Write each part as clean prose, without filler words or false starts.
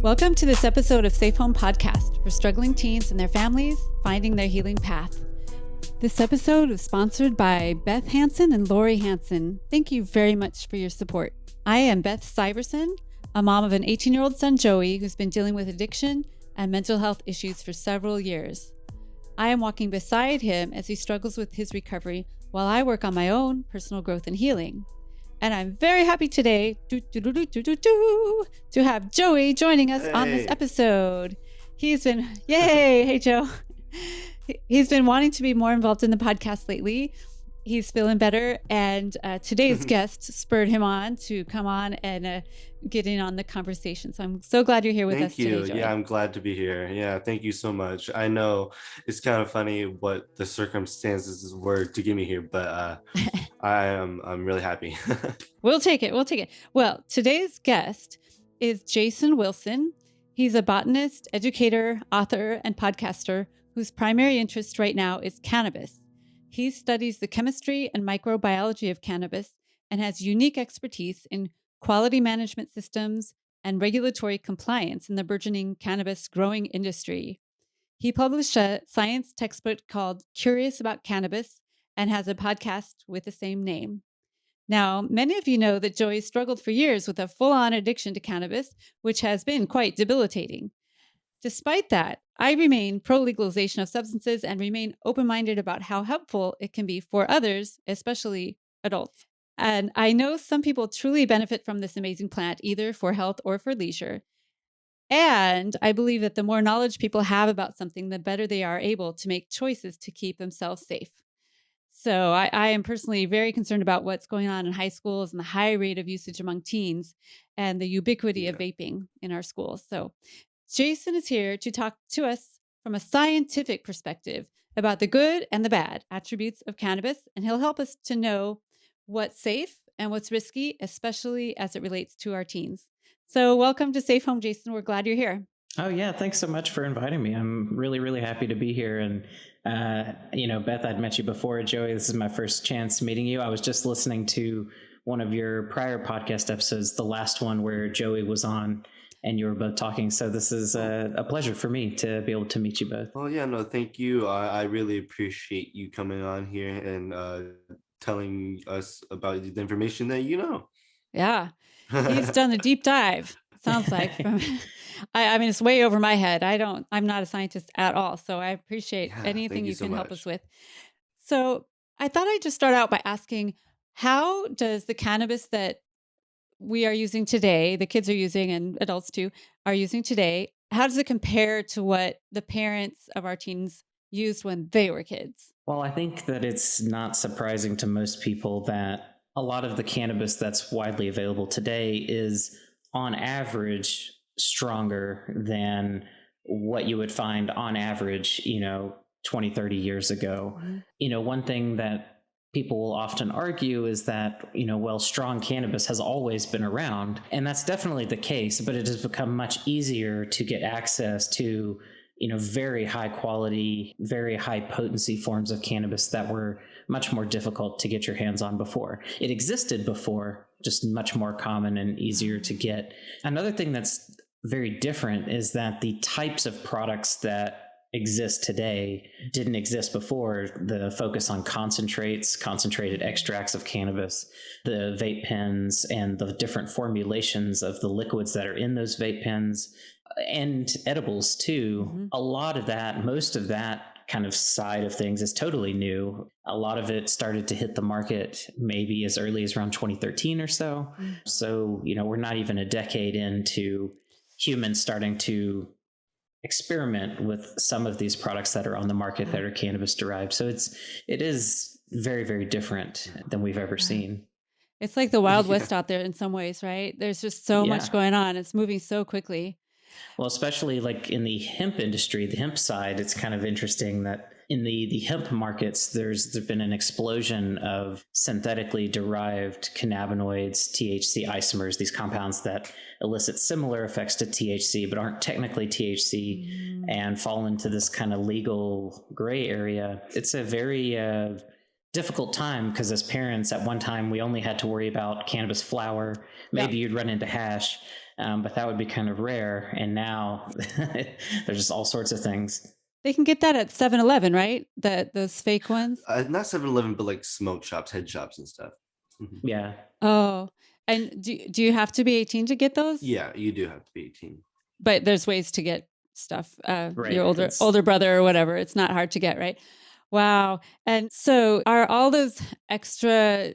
Welcome to this episode of Safe Home Podcast for struggling teens and their families finding their healing path. This episode is sponsored by Beth Hansen and Lori Hansen. Thank you very much for your support. I am Beth Syverson, a mom of an 18-year-old son, Joey, who's been dealing with addiction and mental health issues for several years. I am walking beside him as he struggles with his recovery while I work on my own personal growth and healing. And I'm very happy today to have Joey joining us on this episode. He's been, hey Joe. He's been wanting to be more involved in the podcast lately. He's feeling better, and today's guest spurred him on to come on and get in on the conversation. So I'm so glad you're here with us today, Joey. Yeah, I'm glad to be here. Yeah, thank you so much. I know it's kind of funny what the circumstances were to get me here, but I'm really happy. We'll take it. Well, today's guest is Jason Wilson. He's a botanist, educator, author, and podcaster whose primary interest right now is cannabis. He studies the chemistry and microbiology of cannabis and has unique expertise in quality management systems and regulatory compliance in the burgeoning cannabis growing industry. He published a science textbook called Curious About Cannabis and has a podcast with the same name. Now, many of you know that Joey struggled for years with a full-on addiction to cannabis, which has been quite debilitating. Despite that, I remain pro-legalization of substances and remain open-minded about how helpful it can be for others, especially adults. And I know some people truly benefit from this amazing plant, either for health or for leisure. And I believe that the more knowledge people have about something, the better they are able to make choices to keep themselves safe. So I am personally very concerned about what's going on in high schools and the high rate of usage among teens and the ubiquity of vaping in our schools. So Jason is here to talk to us from a scientific perspective about the good and the bad attributes of cannabis, and he'll help us to know what's safe and what's risky, especially as it relates to our teens. So welcome to Safe Home, Jason. We're glad you're here. Oh, yeah. Thanks so much for inviting me. I'm really, really happy to be here. And, Beth, I'd met you before. Joey, this is my first chance meeting you. I was just listening to one of your prior podcast episodes, the last one where Joey was on and you were both talking. So this is a pleasure for me to be able to meet you both. Oh, yeah, no, thank you. I really appreciate you coming on here and telling us about the information that you know. Yeah, he's done a deep dive. Sounds like. I mean, it's way over my head. I'm not a scientist at all. So I appreciate anything you can help us with. So I thought I'd just start out by asking, how does the cannabis that we are using today, the kids are using and adults too, are using today, how does it compare to what the parents of our teens used when they were kids? Well, I think that it's not surprising to most people that a lot of the cannabis that's widely available today is on average stronger than what you would find on average, 20, 30 years ago. Mm-hmm. One thing that people will often argue is that, strong cannabis has always been around. And that's definitely the case, but it has become much easier to get access to, very high quality, very high potency forms of cannabis that were much more difficult to get your hands on before. It existed before, just much more common and easier to get. Another thing that's very different is that the types of products that exist today didn't exist before. The focus on concentrates, concentrated extracts of cannabis, the vape pens, and the different formulations of the liquids that are in those vape pens, and edibles too. Mm-hmm. A lot of that, most of that kind of side of things is totally new. A lot of it started to hit the market maybe as early as around 2013 or so. Mm-hmm. So, we're not even a decade into humans starting to experiment with some of these products that are on the market that are cannabis derived. So it is very, very different than we've ever seen. It's like the Wild West out there in some ways, right? There's just so much going on. It's moving so quickly. Well, especially like in the hemp industry, the hemp side, it's kind of interesting that in the hemp markets, there's been an explosion of synthetically derived cannabinoids, THC isomers, these compounds that elicit similar effects to THC, but aren't technically THC and fall into this kind of legal gray area. It's a very difficult time because as parents at one time we only had to worry about cannabis flower. Maybe you'd run into hash, but that would be kind of rare. And now there's just all sorts of things. They can get that at 7-Eleven, right? Those fake ones? Not 7-Eleven, but like smoke shops, head shops and stuff. Yeah. Oh, and do you have to be 18 to get those? Yeah, you do have to be 18. But there's ways to get stuff. Right. Your older brother or whatever. It's not hard to get, right? Wow. And so are all those extra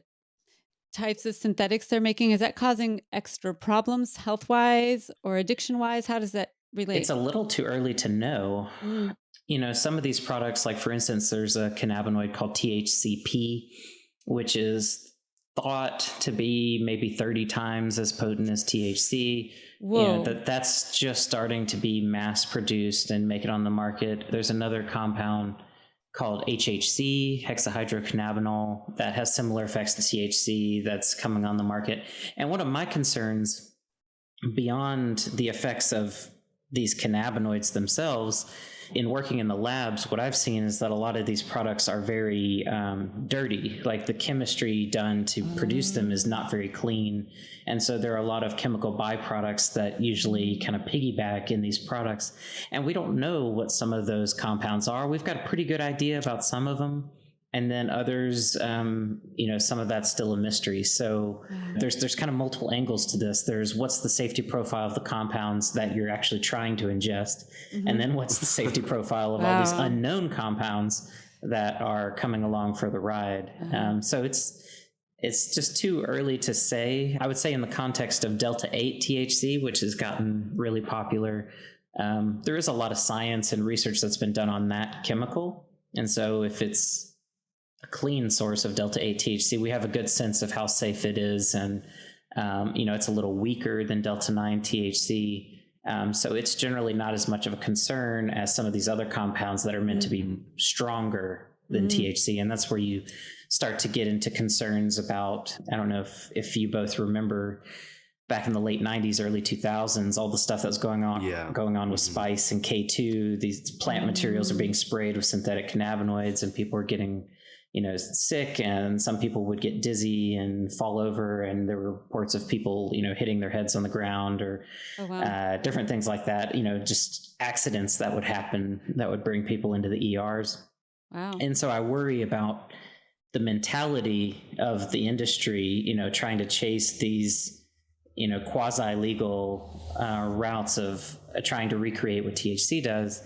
types of synthetics they're making, is that causing extra problems health-wise or addiction-wise? How does that relate? It's a little too early to know. You know, some of these products, like for instance, there's a cannabinoid called THCP, which is thought to be maybe 30 times as potent as THC. Whoa. You know, that's just starting to be mass produced and make it on the market. There's another compound called HHC, hexahydrocannabinol, that has similar effects to THC that's coming on the market. And one of my concerns beyond the effects of these cannabinoids themselves, in working in the labs, what I've seen is that a lot of these products are very dirty. Like the chemistry done to produce them is not very clean. And so there are a lot of chemical byproducts that usually kind of piggyback in these products. And we don't know what some of those compounds are. We've got a pretty good idea about some of them. And then others, you know, some of that's still a mystery. So there's kind of multiple angles to this. There's what's the safety profile of the compounds that you're actually trying to ingest, and then what's the safety profile of all these unknown compounds that are coming along for the ride. So it's just too early to say. I would say in the context of Delta 8 THC, which has gotten really popular, there is a lot of science and research that's been done on that chemical. And so if it's a clean source of Delta 8 THC, we have a good sense of how safe it is. And, you know, it's a little weaker than Delta 9 THC. So it's generally not as much of a concern as some of these other compounds that are meant to be stronger than THC. And that's where you start to get into concerns about, I don't know if you both remember back in the late 90s, early 2000s, all the stuff that was going on with spice and K2, these plant materials are being sprayed with synthetic cannabinoids and people are getting, you know, sick, and some people would get dizzy and fall over, and there were reports of people, you know, hitting their heads on the ground or different things like that, you know, just accidents that would happen that would bring people into the ERs. Wow. And so I worry about the mentality of the industry, you know, trying to chase these, you know, quasi-legal routes of trying to recreate what THC does,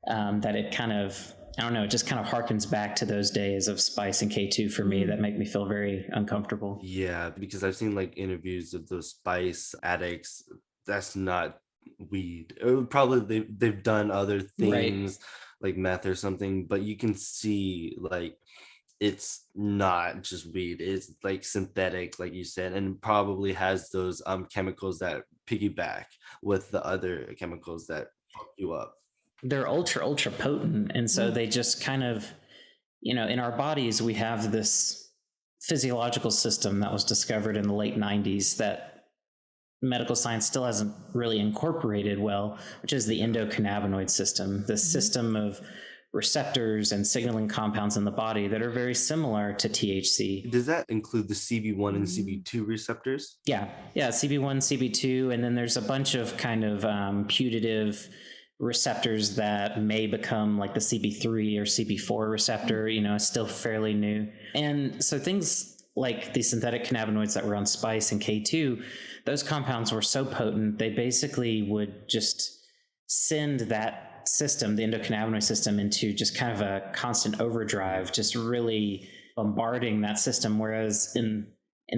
that it kind of, I don't know, it just kind of harkens back to those days of spice and K2 for me that make me feel very uncomfortable. Yeah, because I've seen like interviews of those spice addicts. That's not weed. Probably they've done other things like meth or something, but you can see like it's not just weed. It's like synthetic, like you said, and probably has those chemicals that piggyback with the other chemicals that fuck you up. They're ultra potent. And so they just kind of, you know, in our bodies, we have this physiological system that was discovered in the late 90s that medical science still hasn't really incorporated well, which is the endocannabinoid system, the system of receptors and signaling compounds in the body that are very similar to THC. Does that include the CB1 and CB2 receptors? Yeah, CB1, CB2, and then there's a bunch of kind of putative receptors that may become like the CB3 or CB4 receptor, you know, it's still fairly new. And so things like these synthetic cannabinoids that were on spice and K2, those compounds were so potent, they basically would just send that system, the endocannabinoid system, into just kind of a constant overdrive, just really bombarding that system. Whereas in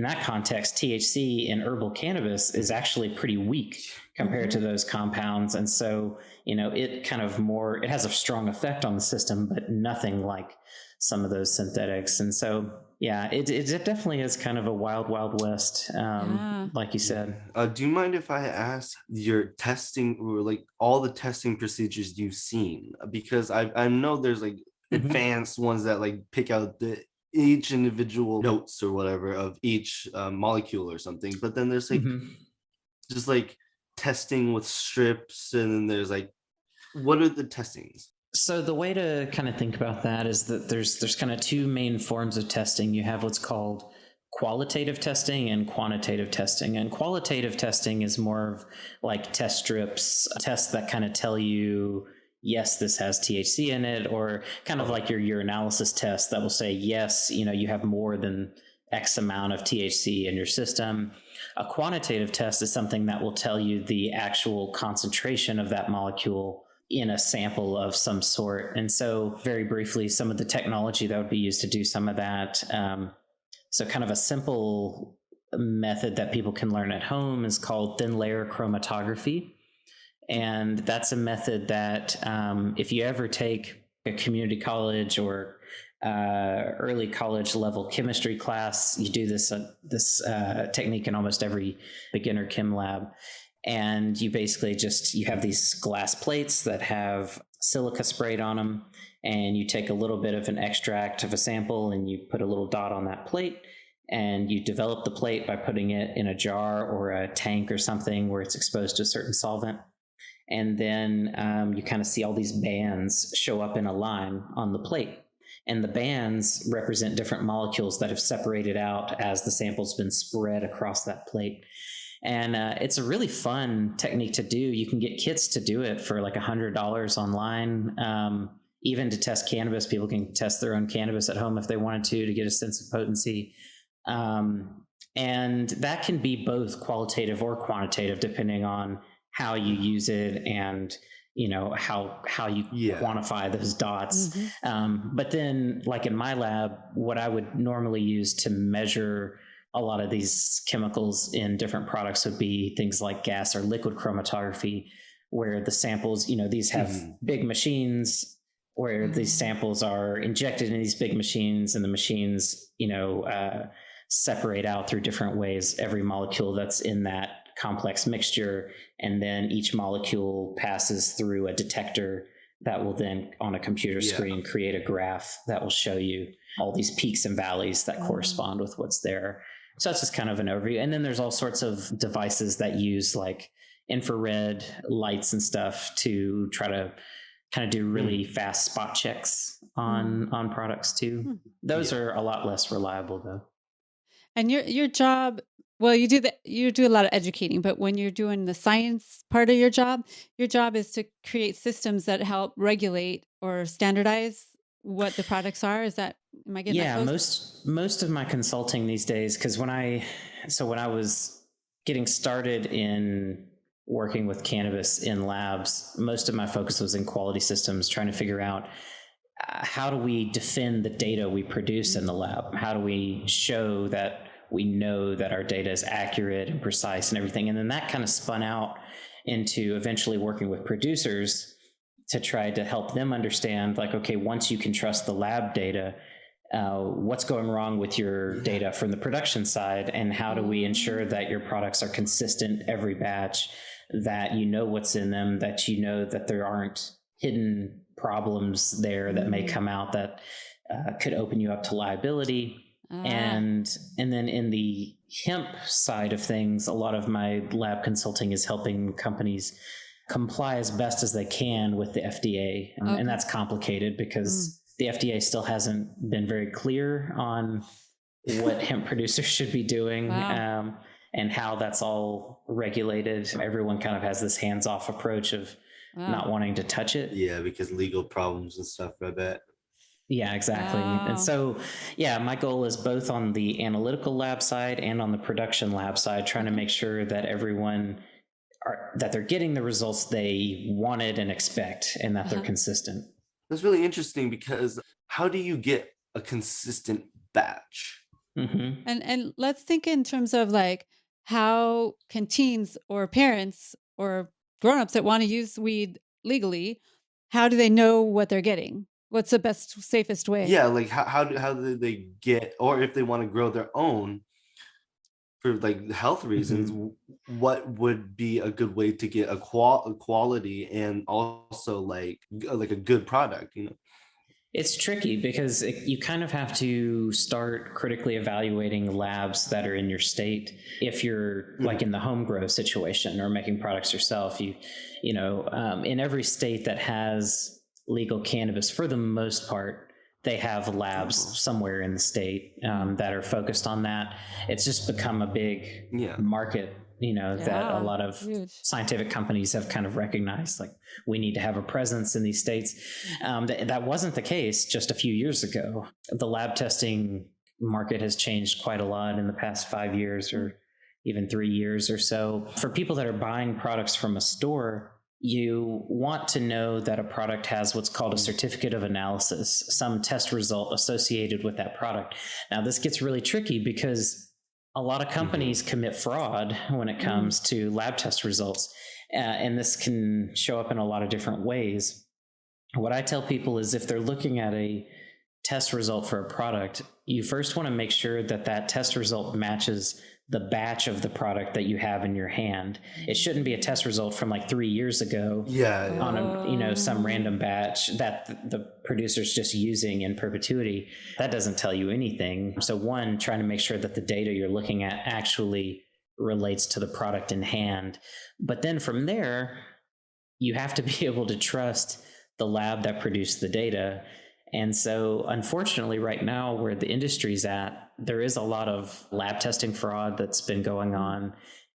that context, THC in herbal cannabis is actually pretty weak compared to those compounds. And so, you know, it has a strong effect on the system, but nothing like some of those synthetics. And so, yeah, it definitely is kind of a wild, wild west, like you said. Do you mind if I ask your testing, or like all the testing procedures you've seen? Because I know there's like advanced ones that like pick out each individual notes or whatever of each molecule or something. But then there's like just like testing with strips, and then there's like, what are the testings? So the way to kind of think about that is that there's kind of two main forms of testing. You have what's called qualitative testing and quantitative testing. And qualitative testing is more of like test strips, tests that kind of tell you, yes, this has THC in it, or kind of like your urinalysis test that will say, yes, you have more than X amount of THC in your system. A quantitative test is something that will tell you the actual concentration of that molecule in a sample of some sort. And so very briefly, some of the technology that would be used to do some of that. So kind of a simple method that people can learn at home is called thin layer chromatography. And that's a method that if you ever take a community college or early college level chemistry class, you do this technique in almost every beginner chem lab. And you basically you have these glass plates that have silica sprayed on them, and you take a little bit of an extract of a sample and you put a little dot on that plate, and you develop the plate by putting it in a jar or a tank or something where it's exposed to a certain solvent. And then you kind of see all these bands show up in a line on the plate. And the bands represent different molecules that have separated out as the sample's been spread across that plate. And it's a really fun technique to do. You can get kits to do it for like $100 online. Even to test cannabis, people can test their own cannabis at home if they wanted to get a sense of potency. And that can be both qualitative or quantitative, depending on how you use it and how you quantify those dots. Mm-hmm. But then, like in my lab, what I would normally use to measure a lot of these chemicals in different products would be things like gas or liquid chromatography, where the samples, these have big machines where these samples are injected in these big machines, and the machines, separate out through different ways every molecule that's in that complex mixture. And then each molecule passes through a detector that will then on a computer screen create a graph that will show you all these peaks and valleys that correspond with what's there. So that's just kind of an overview. And then there's all sorts of devices that use like infrared lights and stuff to try to kind of do really fast spot checks on products too. Those are a lot less reliable though. And your job, well, you do a lot of educating, but when you're doing the science part of your job is to create systems that help regulate or standardize what the products are. Am I getting that close? Most of my consulting these days, because when I was getting started in working with cannabis in labs, most of my focus was in quality systems, trying to figure out how do we defend the data we produce in the lab? How do we show that we know that our data is accurate and precise and everything? And then that kind of spun out into eventually working with producers to try to help them understand, like, okay, once you can trust the lab data, what's going wrong with your data from the production side, and how do we ensure that your products are consistent every batch, that you know what's in them, that you know that there aren't hidden problems there that may come out that could open you up to liability. And then in the hemp side of things, a lot of my lab consulting is helping companies comply as best as they can with the FDA. And that's complicated because the FDA still hasn't been very clear on what hemp producers should be doing. And how that's all regulated. Everyone kind of has this hands-off approach of not wanting to touch it. Yeah, because legal problems and stuff, I bet. Yeah, exactly. And so, my goal is both on the analytical lab side and on the production lab side, trying to make sure that that they're getting the results they wanted and expect, and that they're consistent. That's really interesting, because how do you get a consistent batch? And let's think in terms of like, how can teens or parents or grownups that want to use weed legally, how do they know what they're getting? What's the best, safest way? Yeah, like how do they get, or if they want to grow their own for like health reasons, what would be a good way to get a quality and also like a good product, It's tricky because you kind of have to start critically evaluating labs that are in your state. If you're like in the home grow situation or making products yourself, in every state that has legal cannabis, for the most part, they have labs somewhere in the state that are focused on that. It's just become a big market, that a lot of scientific companies have kind of recognized, like, we need to have a presence in these states. That wasn't the case just a few years ago. The lab testing market has changed quite a lot in the past 5 years or even 3 years or so. For people that are buying products from a store, you want to know that a product has what's called a certificate of analysis, some test result associated with that product. Now, this gets really tricky because a lot of companies commit fraud when it comes to lab test results, and this can show up in a lot of different ways. What I tell people is, if they're looking at a test result for a product, you first want to make sure that that test result matches the batch of the product that you have in your hand. It shouldn't be a test result from like 3 years ago on a, some random batch that the producer's just using in perpetuity. That doesn't tell you anything. So one, trying to make sure that the data you're looking at actually relates to the product in hand. But then from there, you have to be able to trust the lab that produced the data. And so, unfortunately, right now, where the industry's at, there is a lot of lab testing fraud that's been going on,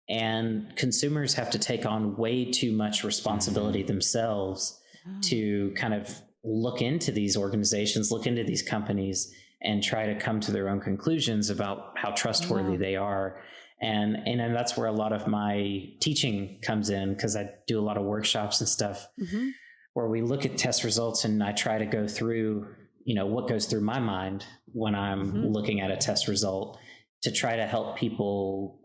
and consumers have to take on way too much responsibility themselves to kind of look into these organizations, look into these companies, and try to come to their own conclusions about how trustworthy they are. And that's where a lot of my teaching comes in, because I do a lot of workshops and stuff. Where we look at test results, and I try to go through, what goes through my mind when I'm looking at a test result, to try to help people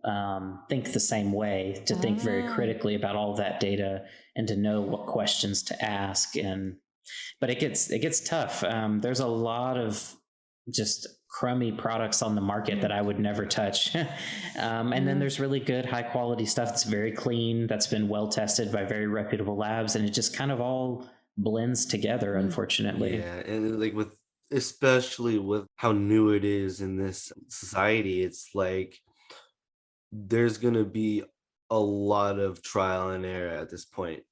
think the same way, to think very critically about all that data, and to know what questions to ask. But it gets tough. There's a lot of just crummy products on the market that I would never touch. And then there's really good, high quality stuff that's very clean, that's been well tested by very reputable labs, and it just kind of all blends together, unfortunately. Yeah, and especially with how new it is in this society, it's like there's gonna be a lot of trial and error at this point,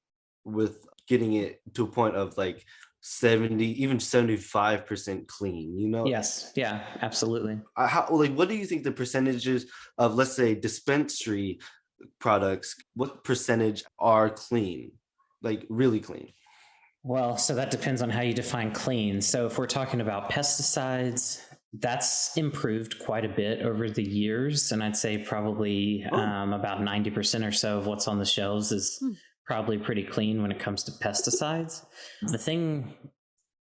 with getting it to a point of like 70, even 75% clean, Yes. Yeah, absolutely. What do you think the percentages of, let's say, dispensary products, what percentage are clean, like really clean? Well, so that depends on how you define clean. So if we're talking about pesticides, that's improved quite a bit over the years. And I'd say probably about 90% or so of what's on the shelves is probably pretty clean when it comes to pesticides. The things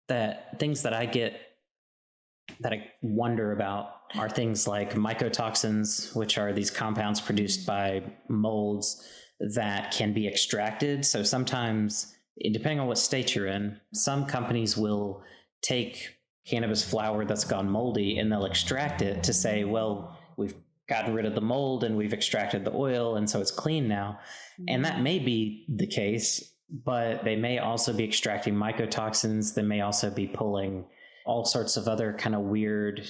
that I wonder about are things like mycotoxins, which are these compounds produced by molds that can be extracted. So sometimes, depending on what state you're in, some companies will take cannabis flower that's gone moldy and they'll extract it to say, well, we've gotten rid of the mold and we've extracted the oil, and so it's clean now. And that may be the case, but they may also be extracting mycotoxins. They may also be pulling all sorts of other kind of weird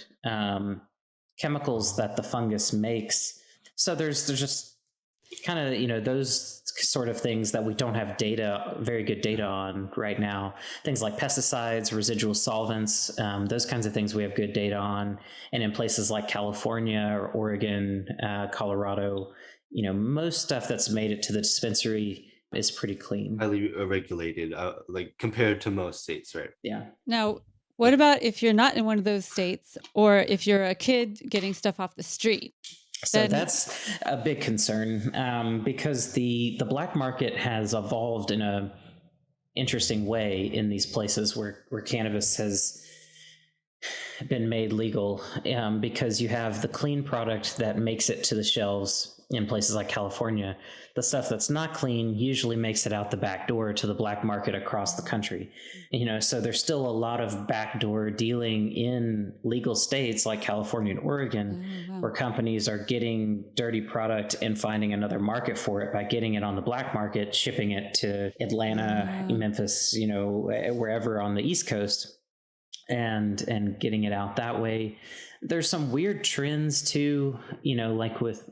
chemicals that the fungus makes. So there's just kind of, those sort of things that we don't have very good data on right now. Things like pesticides, residual solvents, those kinds of things we have good data on. And in places like California or Oregon, Colorado, most stuff that's made it to the dispensary is pretty clean. Highly regulated, like compared to most states, right? Yeah. Now, what about if you're not in one of those states, or if you're a kid getting stuff off the street? So that's a big concern, because the black market has evolved in a interesting way in these places where cannabis has been made legal, because you have the clean product that makes it to the shelves in places like California. The stuff that's not clean usually makes it out the back door to the black market across the country. So there's still a lot of backdoor dealing in legal states like California and Oregon, where companies are getting dirty product and finding another market for it by getting it on the black market, shipping it to Atlanta, Memphis, wherever on the East Coast, and getting it out that way. There's some weird trends too, like with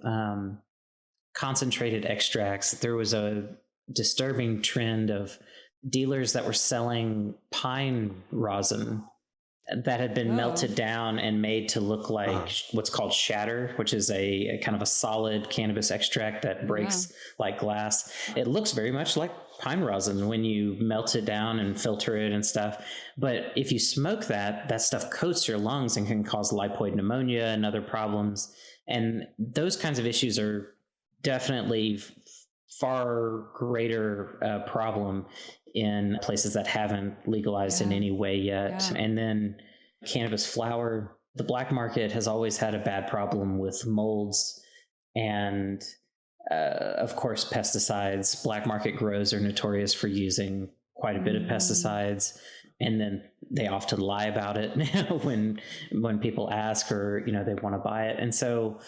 concentrated extracts. There was a disturbing trend of dealers that were selling pine rosin that had been melted down and made to look like what's called shatter, which is a kind of a solid cannabis extract that breaks like glass. It looks very much like pine rosin when you melt it down and filter it and stuff. But if you smoke that stuff coats your lungs and can cause lipoid pneumonia and other problems. And those kinds of issues are definitely far greater problem in places that haven't legalized in any way yet. And then cannabis flower, the black market has always had a bad problem with molds and of course pesticides. Black market grows are notorious for using quite a bit of pesticides, and then they often lie about it when people ask or they want to buy it. And so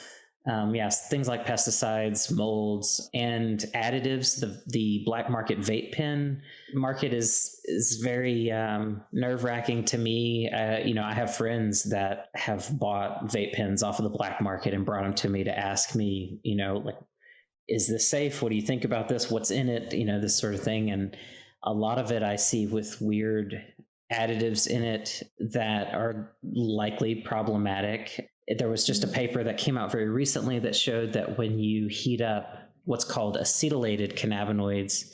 yes, things like pesticides, molds, and additives. The black market vape pen market is very nerve-wracking to me. I have friends that have bought vape pens off of the black market and brought them to me to ask me, like, is this safe? What do you think about this? What's in it? This sort of thing. And a lot of it I see with weird additives in it that are likely problematic. There was just a paper that came out very recently that showed that when you heat up what's called acetylated cannabinoids,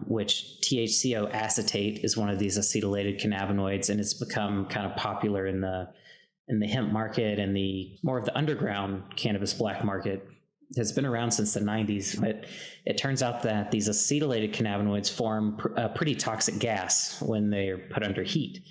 which THCO acetate is one of these acetylated cannabinoids, and it's become kind of popular in the hemp market and the more of the underground cannabis black market. Has been around since the 90s, but it turns out that these acetylated cannabinoids form a pretty toxic gas when they're put under heat.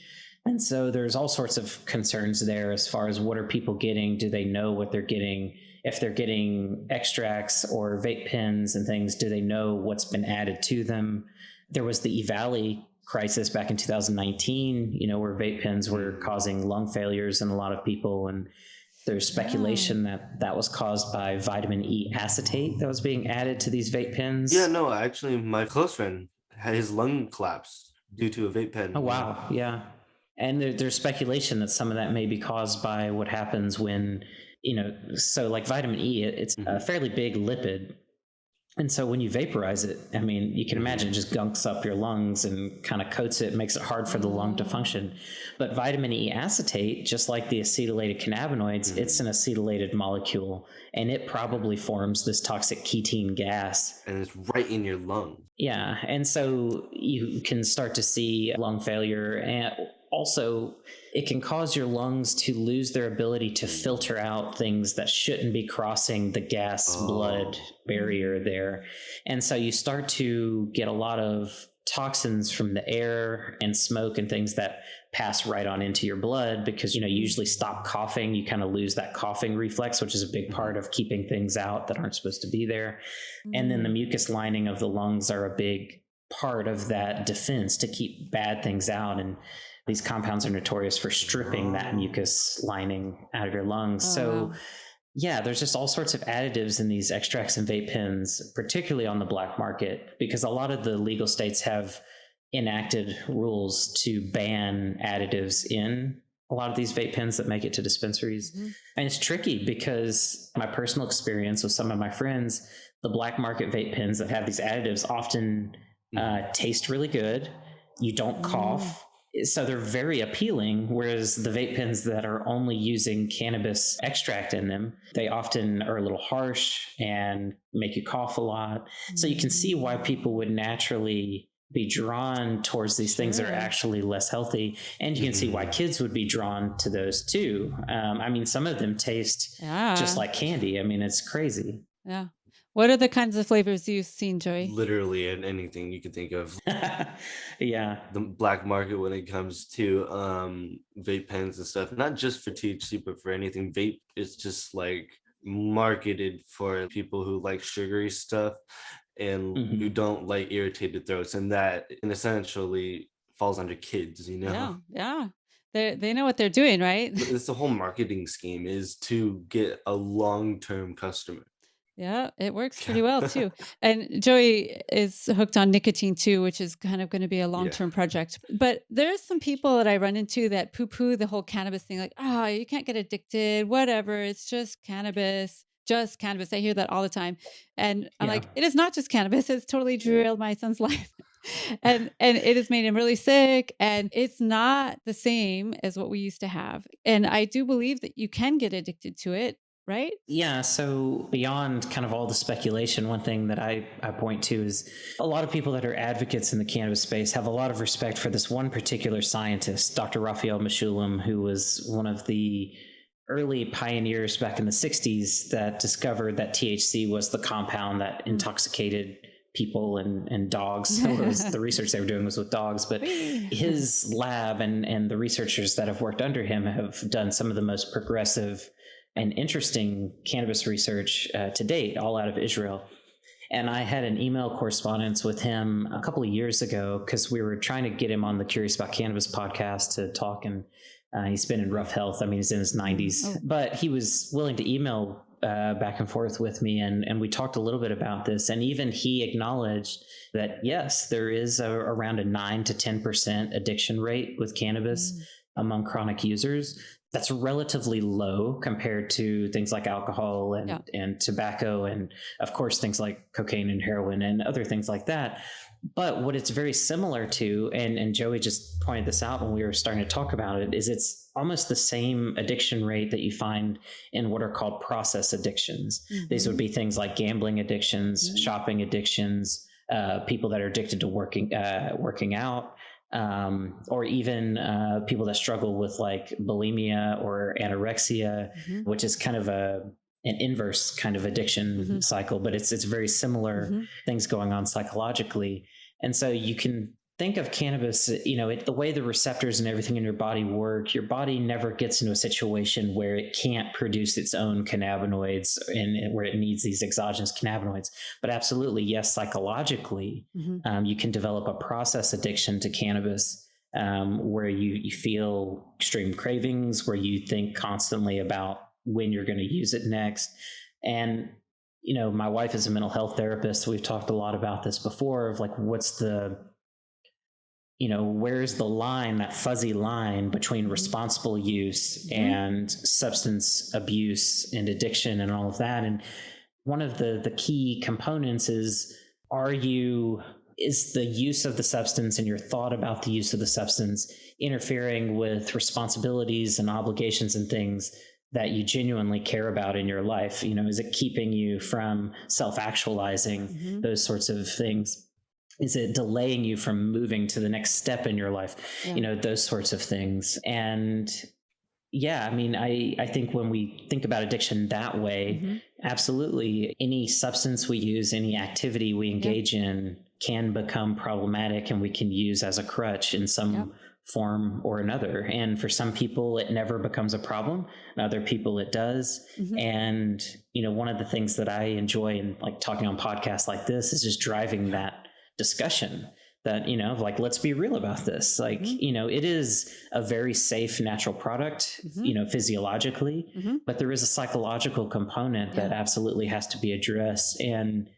And so there's all sorts of concerns there as far as what are people getting? Do they know what they're getting? If they're getting extracts or vape pens and things, do they know what's been added to them? There was the E-Valley crisis back in 2019, where vape pens were causing lung failures in a lot of people. And there's speculation that was caused by vitamin E acetate that was being added to these vape pens. Yeah, no, actually, my close friend had his lung collapse due to a vape pen. Oh, wow. Yeah. And there's speculation that some of that may be caused by what happens when, so like vitamin E, it's a fairly big lipid. And so when you vaporize it, I mean, you can imagine it just gunks up your lungs and kind of coats it, makes it hard for the lung to function. But vitamin E acetate, just like the acetylated cannabinoids, it's an acetylated molecule, and it probably forms this toxic ketene gas. And it's right in your lung. Yeah. And so you can start to see lung failure, and also it can cause your lungs to lose their ability to filter out things that shouldn't be crossing the gas blood barrier there. And so you start to get a lot of toxins from the air and smoke and things that pass right on into your blood because, you usually stop coughing. You kind of lose that coughing reflex, which is a big part of keeping things out that aren't supposed to be there. And then the mucus lining of the lungs are a big part of that defense to keep bad things out. And these compounds are notorious for stripping that mucus lining out of your lungs. Yeah, there's just all sorts of additives in these extracts and vape pens, particularly on the black market, because a lot of the legal states have enacted rules to ban additives in a lot of these vape pens that make it to dispensaries. And it's tricky because my personal experience with some of my friends, the black market vape pens that have these additives often taste really good. You don't cough. So they're very appealing, whereas the vape pens that are only using cannabis extract in them, they often are a little harsh and make you cough a lot. So you can see why people would naturally be drawn towards these things that are actually less healthy. And you can see why kids would be drawn to those too. I mean, some of them taste just like candy. I mean, it's crazy. Yeah. What are the kinds of flavors you've seen, Joey? Literally anything you can think of. Yeah. The black market when it comes to vape pens and stuff, not just for THC, but for anything. Vape is just like marketed for people who like sugary stuff and who don't like irritated throats. And that essentially falls under kids, Yeah. They know what they're doing, right? It's the whole marketing scheme is to get a long-term customer. Yeah, it works pretty well too. And Joey is hooked on nicotine too, which is kind of going to be a long-term project. But there's some people that I run into that poo-poo the whole cannabis thing, like, you can't get addicted, whatever. It's just cannabis. Just cannabis. I hear that all the time. And I'm like, it is not just cannabis. It's totally derailed my son's life. and it has made him really sick, and it's not the same as what we used to have. And I do believe that you can get addicted to it, right? Yeah. So beyond kind of all the speculation, one thing that I point to is a lot of people that are advocates in the cannabis space have a lot of respect for this one particular scientist, Dr. Raphael Mechoulam, who was one of the early pioneers back in the 60s that discovered that THC was the compound that intoxicated people and dogs. The research they were doing was with dogs, but his lab and the researchers that have worked under him have done some of the most progressive and interesting cannabis research to date, all out of Israel. And I had an email correspondence with him a couple of years ago because we were trying to get him on the Curious About Cannabis podcast to talk, and he's been in rough health. I mean, he's in his 90s, but he was willing to email back and forth with me, and we talked a little bit about this. And even he acknowledged that, yes, there is around a 9 to 10% addiction rate with cannabis among chronic users. That's relatively low compared to things like alcohol and tobacco, and of course things like cocaine and heroin and other things like that. But what it's very similar to, and Joey just pointed this out when we were starting to talk about it, is it's almost the same addiction rate that you find in what are called process addictions. These would be things like gambling addictions, shopping addictions, people that are addicted to working out, or even people that struggle with like bulimia or anorexia, which is kind of an inverse kind of addiction cycle, but it's very similar things going on psychologically. And so you can think of cannabis, the way the receptors and everything in your body work, your body never gets into a situation where it can't produce its own cannabinoids and where it needs these exogenous cannabinoids. But absolutely, yes, psychologically, you can develop a process addiction to cannabis where you feel extreme cravings, where you think constantly about when you're going to use it next. And my wife is a mental health therapist, so we've talked a lot about this before of like, what's the where's the line, that fuzzy line between responsible use and substance abuse and addiction and all of that. And one of the key components is the use of the substance and your thought about the use of the substance interfering with responsibilities and obligations and things that you genuinely care about in your life? Is it keeping you from self-actualizing, those sorts of things? Is it delaying you from moving to the next step in your life? Those sorts of things. And I think when we think about addiction that way, absolutely, any substance we use, any activity we engage in can become problematic, and we can use as a crutch in some form or another. And for some people, it never becomes a problem. And other people, it does. And, one of the things that I enjoy in like talking on podcasts like this is just driving that discussion that, like, let's be real about this. Like, it is a very safe natural product, physiologically, but there is a psychological component that absolutely has to be addressed. And,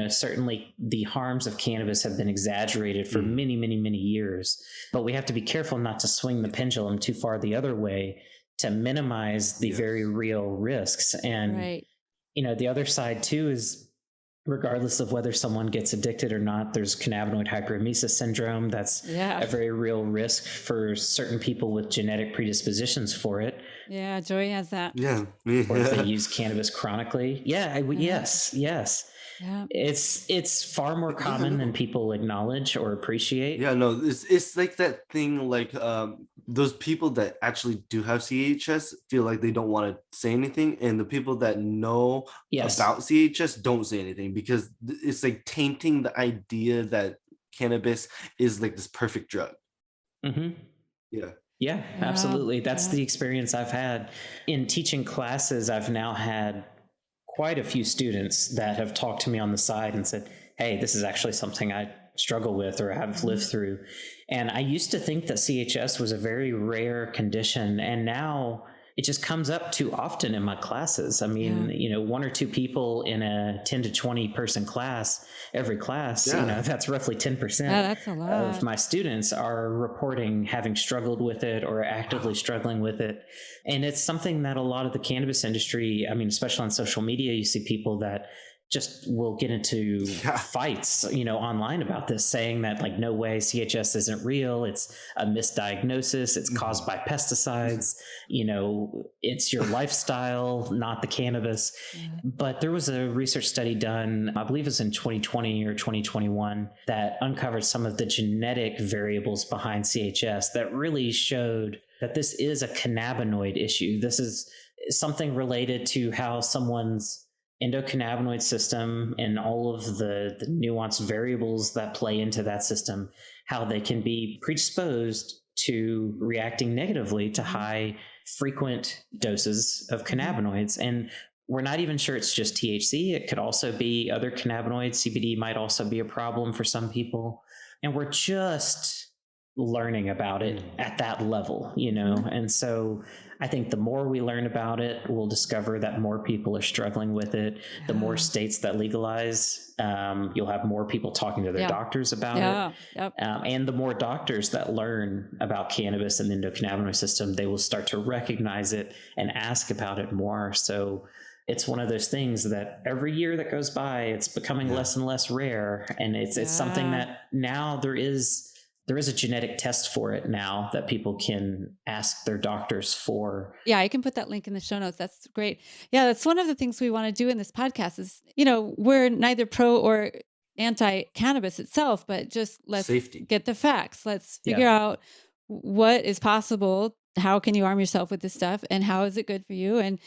certainly the harms of cannabis have been exaggerated for many, many, many years, but we have to be careful not to swing the pendulum too far the other way to minimize the very real risks. And, the other side too is, regardless of whether someone gets addicted or not, there's cannabinoid hyperemesis syndrome. That's a very real risk for certain people with genetic predispositions for it. Yeah, Joey has that. Yeah. Or if they use cannabis chronically. Yes. Yeah. It's far more common than people acknowledge or appreciate. Yeah, no, it's like that thing, like those people that actually do have CHS feel like they don't want to say anything, and the people that know about CHS don't say anything because it's like tainting the idea that cannabis is like this perfect drug. Yeah, absolutely. That's the experience I've had in teaching classes. I've now had quite a few students that have talked to me on the side and said, hey, this is actually something I struggle with or have lived through. And I used to think that CHS was a very rare condition, and now it just comes up too often in my classes. I mean, one or two people in a 10 to 20 person class, every class, that's roughly 10% that's a lot. Of my students are reporting having struggled with it or actively struggling with it. And it's something that a lot of the cannabis industry, I mean, especially on social media, you see people that just will get into fights, online about this, saying that like, no way, CHS isn't real. It's a misdiagnosis. It's caused by pesticides. It's your lifestyle, not the cannabis. But there was a research study done, I believe it was in 2020 or 2021, that uncovered some of the genetic variables behind CHS that really showed that this is a cannabinoid issue. This is something related to how someone's endocannabinoid system and all of the nuanced variables that play into that system, how they can be predisposed to reacting negatively to high frequent doses of cannabinoids. And we're not even sure it's just THC. It could also be other cannabinoids. CBD might also be a problem for some people. And we're just learning about it at that level, And so I think the more we learn about it, we'll discover that more people are struggling with it. The more states that legalize, you'll have more people talking to their doctors about it. Yep. And the more doctors that learn about cannabis and the endocannabinoid system, they will start to recognize it and ask about it more. So it's one of those things that every year that goes by, it's becoming less and less rare. And it's something that now there is a genetic test for it now that people can ask their doctors for. Yeah, I can put that link in the show notes. That's great. Yeah, that's one of the things we want to do in this podcast is, we're neither pro or anti-cannabis itself, but just let's get the facts. Let's figure out what is possible. How can you arm yourself with this stuff and how is it good for you? And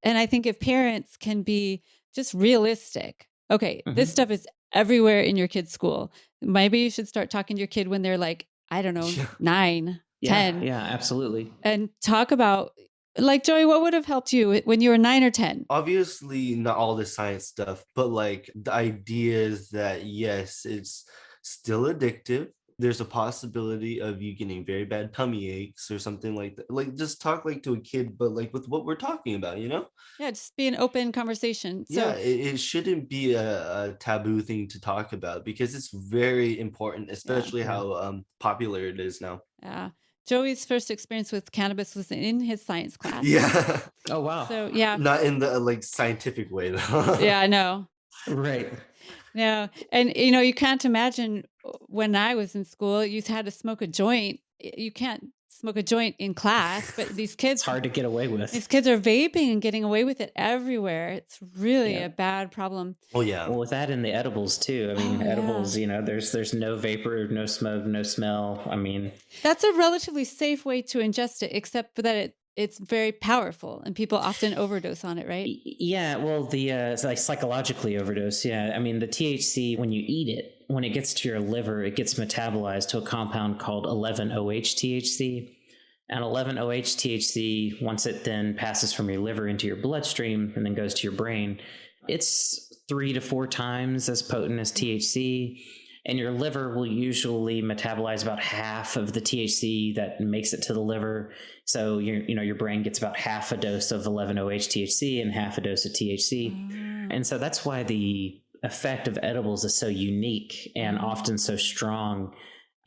I think if parents can be just realistic, okay, this stuff is everywhere in your kid's school. Maybe you should start talking to your kid when they're like, I don't know, 9, 10. Yeah, absolutely. And talk about, like, Joey, what would have helped you when you were 9 or 10? Obviously, not all the science stuff, but like the ideas that, yes, it's still addictive. There's a possibility of you getting very bad tummy aches or something like that. Like, just talk like to a kid, but like with what we're talking about, Yeah, just be an open conversation. So, it shouldn't be a taboo thing to talk about because it's very important, especially how popular it is now. Yeah. Joey's first experience with cannabis was in his science class. Yeah. Oh, wow. So, yeah. Not in the like scientific way, though. Yeah, I know. Right. No. And, you can't imagine when I was in school, you had to smoke a joint. You can't smoke a joint in class, but these kids, it's hard to get away with. These kids are vaping and getting away with it everywhere. It's really a bad problem. Oh yeah. Well, with that in the edibles too. I mean, edibles, there's no vapor, no smoke, no smell. I mean, that's a relatively safe way to ingest it, except for that it's very powerful and people often overdose on it, right? Yeah. Well, it's like psychologically overdose. Yeah. I mean, the THC, when you eat it, when it gets to your liver, it gets metabolized to a compound called 11-OH-THC. And 11-OH-THC, once it then passes from your liver into your bloodstream and then goes to your brain, it's 3 to 4 times as potent as THC. And your liver will usually metabolize about half of the THC that makes it to the liver. So your brain gets about half a dose of 11-OH-THC and half a dose of THC. And so that's why the effect of edibles is so unique and often so strong.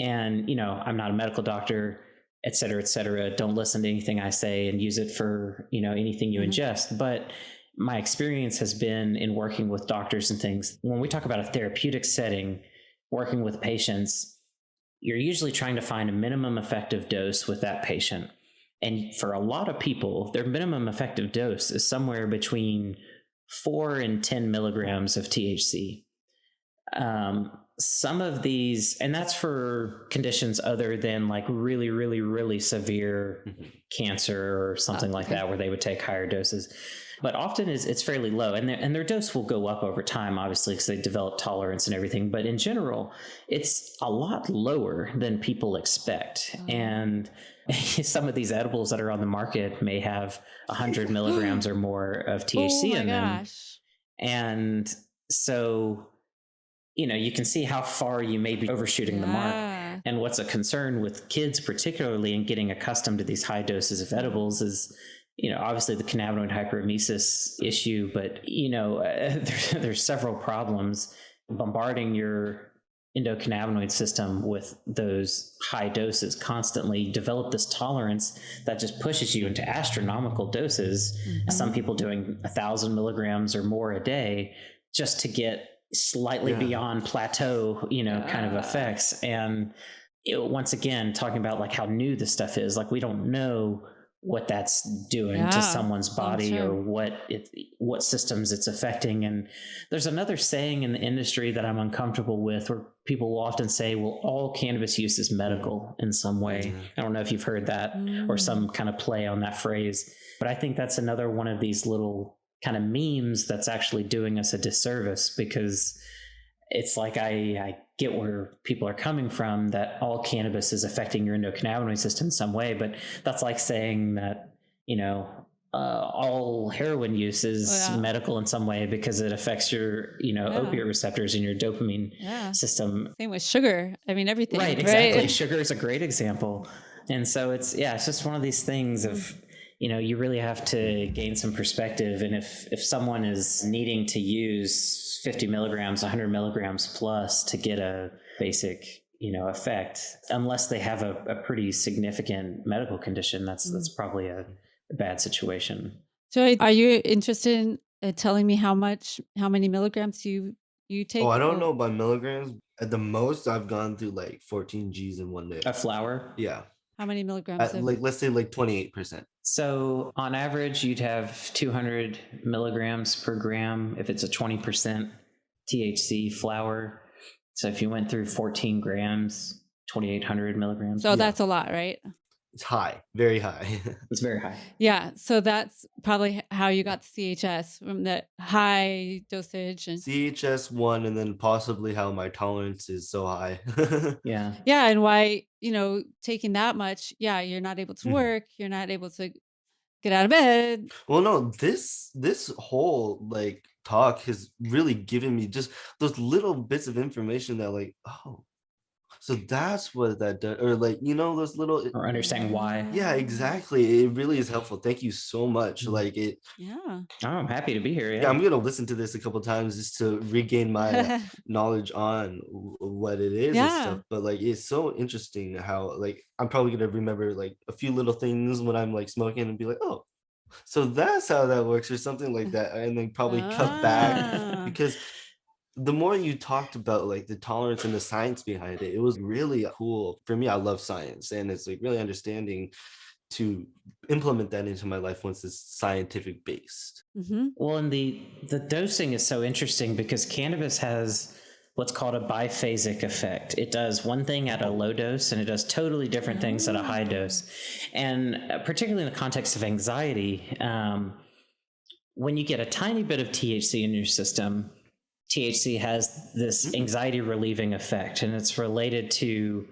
And, I'm not a medical doctor, et cetera, don't listen to anything I say and use it for, anything you ingest. But my experience has been in working with doctors and things. When we talk about a therapeutic setting, working with patients, you're usually trying to find a minimum effective dose with that patient. And for a lot of people, their minimum effective dose is somewhere between 4 and 10 milligrams of THC. Some of these, and that's for conditions other than like really, really, really severe cancer or something like that, where they would take higher doses. But often it's fairly low, and their dose will go up over time, obviously, because they develop tolerance and everything. But in general, it's a lot lower than people expect. And some of these edibles that are on the market may have 100 milligrams or more of THC in them. And so, you can see how far you may be overshooting the mark. And what's a concern with kids, particularly in getting accustomed to these high doses of edibles, is, obviously the cannabinoid hyperemesis issue, but, there's several problems. Bombarding your endocannabinoid system with those high doses constantly develop this tolerance that just pushes you into astronomical doses. Some people doing 1,000 milligrams or more a day, just to get slightly beyond plateau, kind of effects. And once again, talking about like how new this stuff is, like we don't know what that's doing to someone's body or what systems it's affecting. And there's another saying in the industry that I'm uncomfortable with, where people will often say, well, all cannabis use is medical in some way. I don't know if you've heard that or some kind of play on that phrase, but I think that's another one of these little kind of memes that's actually doing us a disservice, because it's like I get where people are coming from, that all cannabis is affecting your endocannabinoid system in some way, but that's like saying that, all heroin use is medical in some way because it affects your, opiate receptors in your dopamine system. Same with sugar. I mean, everything. Right, exactly. Sugar is a great example. And so it's just one of these things of, you really have to gain some perspective. And if someone is needing to use 50 milligrams, 100 milligrams plus to get a basic, effect, unless they have a pretty significant medical condition, that's probably a bad situation. So are you interested in telling me how many milligrams you take? Oh, I don't know by milligrams. At the most, I've gone through like 14 Gs in one day. A flower? Yeah. How many milligrams? Let's say like 28%. So on average, you'd have 200 milligrams per gram if it's a 20% THC flower. So if you went through 14 grams, 2,800 milligrams. So that's a lot, right? It's high, very high. It's very high. Yeah. So that's probably how you got the CHS, from the high dosage. And CHS1, and then possibly how my tolerance is so high. Yeah. Yeah. And why, taking that much, you're not able to work. You're not able to get out of bed. Well, no, this whole like talk has really given me just those little bits of information that like, oh, so that's what that does, or like, those little, or understanding why. Yeah, exactly. It really is helpful. Thank you so much. Like it. Yeah. Oh, I'm happy to be here. Yeah, I'm gonna listen to this a couple times just to regain my knowledge on what it is and stuff. But like, it's so interesting how like I'm probably gonna remember like a few little things when I'm like smoking and be like, oh, so that's how that works, or something like that, and then probably cut back, because the more you talked about like the tolerance and the science behind it, it was really cool. For me, I love science, and it's like really understanding to implement that into my life once it's scientific based. Well, and the dosing is so interesting because cannabis has what's called a biphasic effect. It does one thing at a low dose and it does totally different things at a high dose. And particularly in the context of anxiety, when you get a tiny bit of THC in your system, THC has this anxiety relieving effect, and it's related to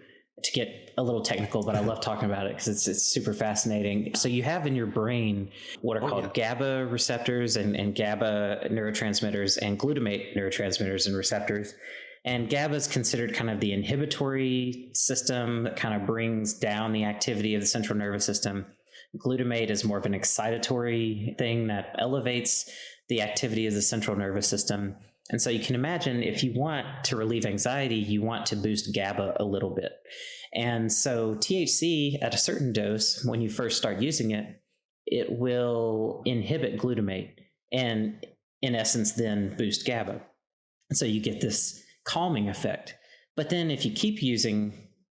get a little technical, but I love talking about it because it's super fascinating. So you have in your brain what are called GABA receptors and GABA neurotransmitters and glutamate neurotransmitters and receptors. And GABA is considered kind of the inhibitory system that kind of brings down the activity of the central nervous system. Glutamate is more of an excitatory thing that elevates the activity of the central nervous system. And so you can imagine if you want to relieve anxiety, you want to boost GABA a little bit. And so THC at a certain dose, when you first start using it, it will inhibit glutamate and in essence then boost GABA. And so you get this calming effect. But then if you keep using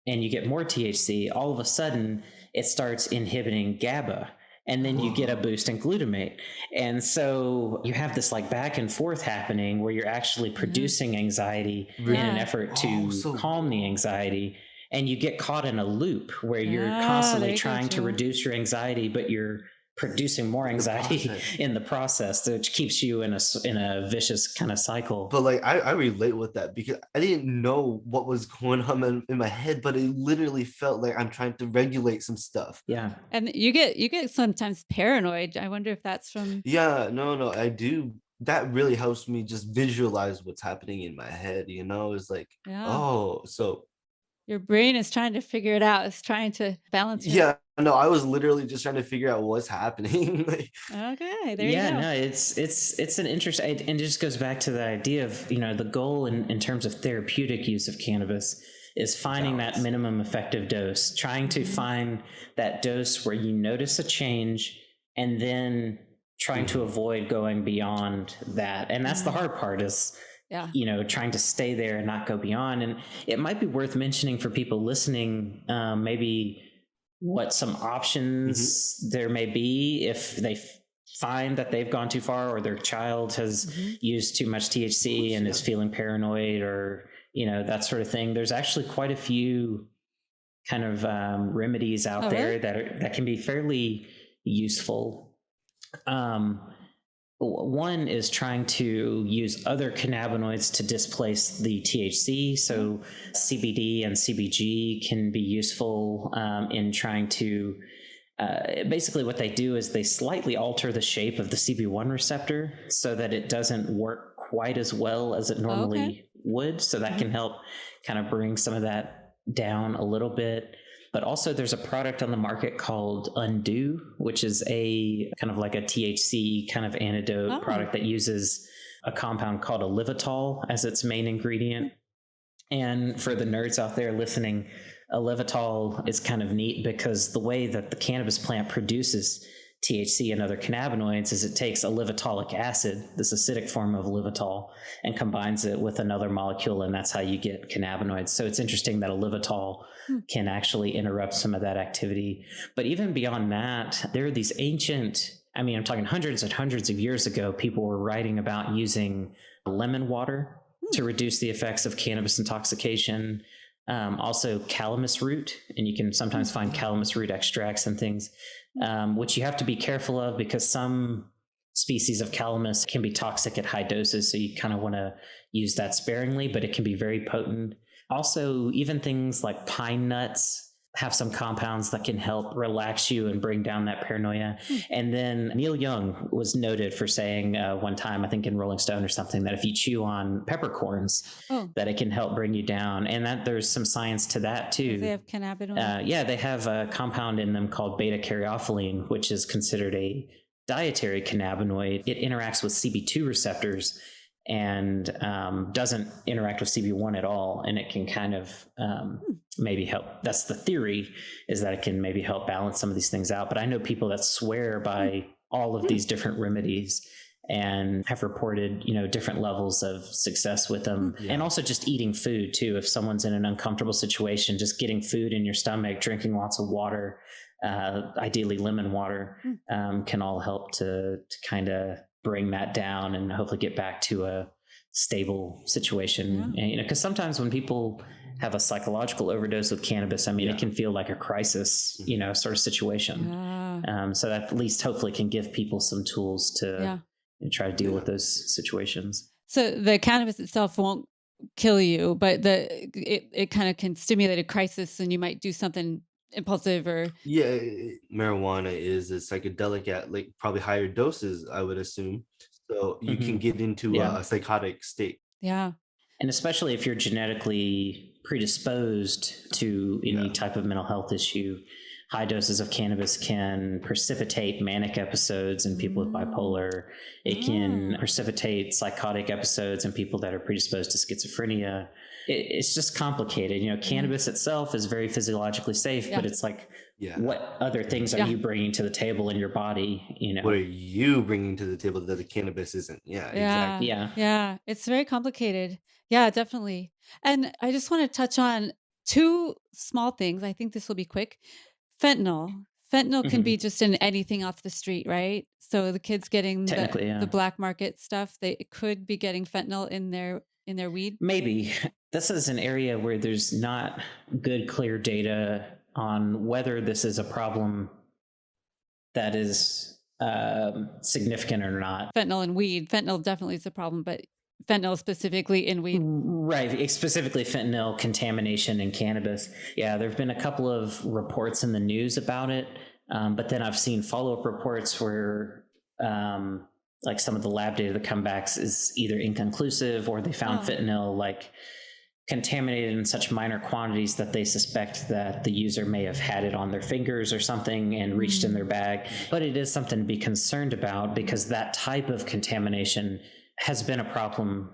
and you get more THC, all of a sudden it starts inhibiting GABA. And then you get a boost in glutamate. And so you have this like back and forth happening where you're actually producing anxiety in an effort to calm the anxiety. And you get caught in a loop where you're constantly trying to reduce your anxiety, but you're producing more anxiety in the process, which keeps you in a vicious kind of cycle. But like I relate with that because I didn't know what was going on in my head, but it literally felt like I'm trying to regulate some stuff. Yeah. And you get sometimes paranoid. I wonder if that's from No, I do. That really helps me just visualize what's happening in my head, It's like, oh, so your brain is trying to figure it out. It's trying to balance it. Yeah, no, I was literally just trying to figure out what's happening. Okay, there you go. Yeah, no, it's an interesting, and it just goes back to the idea of, the goal in terms of therapeutic use of cannabis is finding that minimum effective dose, trying to find that dose where you notice a change and then trying to avoid going beyond that. And that's the hard part is, trying to stay there and not go beyond. And it might be worth mentioning for people listening, maybe what some options there may be if they find that they've gone too far or their child has used too much THC and is feeling paranoid or, that sort of thing. There's actually quite a few kind of remedies out there that can be fairly useful. One is trying to use other cannabinoids to displace the THC. So CBD and CBG can be useful in trying to, basically what they do is they slightly alter the shape of the CB1 receptor so that it doesn't work quite as well as it normally would. So that can help kind of bring some of that down a little bit. But also there's a product on the market called Undo, which is a kind of like a THC kind of antidote product that uses a compound called olivitol as its main ingredient. And for the nerds out there listening, olivitol is kind of neat because the way that the cannabis plant produces THC and other cannabinoids is it takes olivitolic acid, this acidic form of olivitol, and combines it with another molecule, and that's how you get cannabinoids. So it's interesting that olivitol can actually interrupt some of that activity. But even beyond that, there are these ancient, I'm talking hundreds and hundreds of years ago, people were writing about using lemon water to reduce the effects of cannabis intoxication. Also calamus root, and you can sometimes find calamus root extracts and things, which you have to be careful of because some species of calamus can be toxic at high doses. So you kind of want to use that sparingly, but it can be very potent. Also, even things like pine nuts have some compounds that can help relax you and bring down that paranoia. And then Neil Young was noted for saying one time, I think in Rolling Stone or something, that if you chew on peppercorns, that it can help bring you down. And that there's some science to that too. They have cannabinoids. They have a compound in them called beta-caryophyllene, which is considered a dietary cannabinoid. It interacts with CB2 receptors and doesn't interact with CB1 at all. And it can kind of maybe help. That's the theory, is that it can maybe help balance some of these things out. But I know people that swear by all of these different remedies and have reported, different levels of success with them. And also just eating food too. If someone's in an uncomfortable situation, just getting food in your stomach, drinking lots of water, ideally lemon water, can all help to kind of bring that down and hopefully get back to a stable situation. And, because sometimes when people have a psychological overdose with cannabis, it can feel like a crisis, sort of situation. So that at least hopefully can give people some tools to try to deal with those situations. So the cannabis itself won't kill you, but it kind of can stimulate a crisis and you might do something impulsive or marijuana is a psychedelic at like probably higher doses, I would assume, so you can get into a psychotic state. And especially if you're genetically predisposed to any type of mental health issue, high doses of cannabis can precipitate manic episodes in people with bipolar. It can precipitate psychotic episodes in people that are predisposed to schizophrenia. It's just complicated. Cannabis itself is very physiologically safe, but it's like, what other things are you bringing to the table in your body? What are you bringing to the table that the cannabis isn't? Exactly. It's very complicated. Definitely. And I just want to touch on two small things. I think this will be quick. Fentanyl can be just in anything off the street, right? So the kids getting the black market stuff, they could be getting fentanyl in their weed. Maybe. This is an area where there's not good, clear data on whether this is a problem that is significant or not. Fentanyl in weed. Fentanyl definitely is a problem, but fentanyl specifically in weed. Right. Specifically fentanyl contamination in cannabis. Yeah, there have been a couple of reports in the news about it. But then I've seen follow-up reports where like some of the lab data that come back is either inconclusive or they found fentanyl like contaminated in such minor quantities that they suspect that the user may have had it on their fingers or something and reached in their bag. But it is something to be concerned about because that type of contamination has been a problem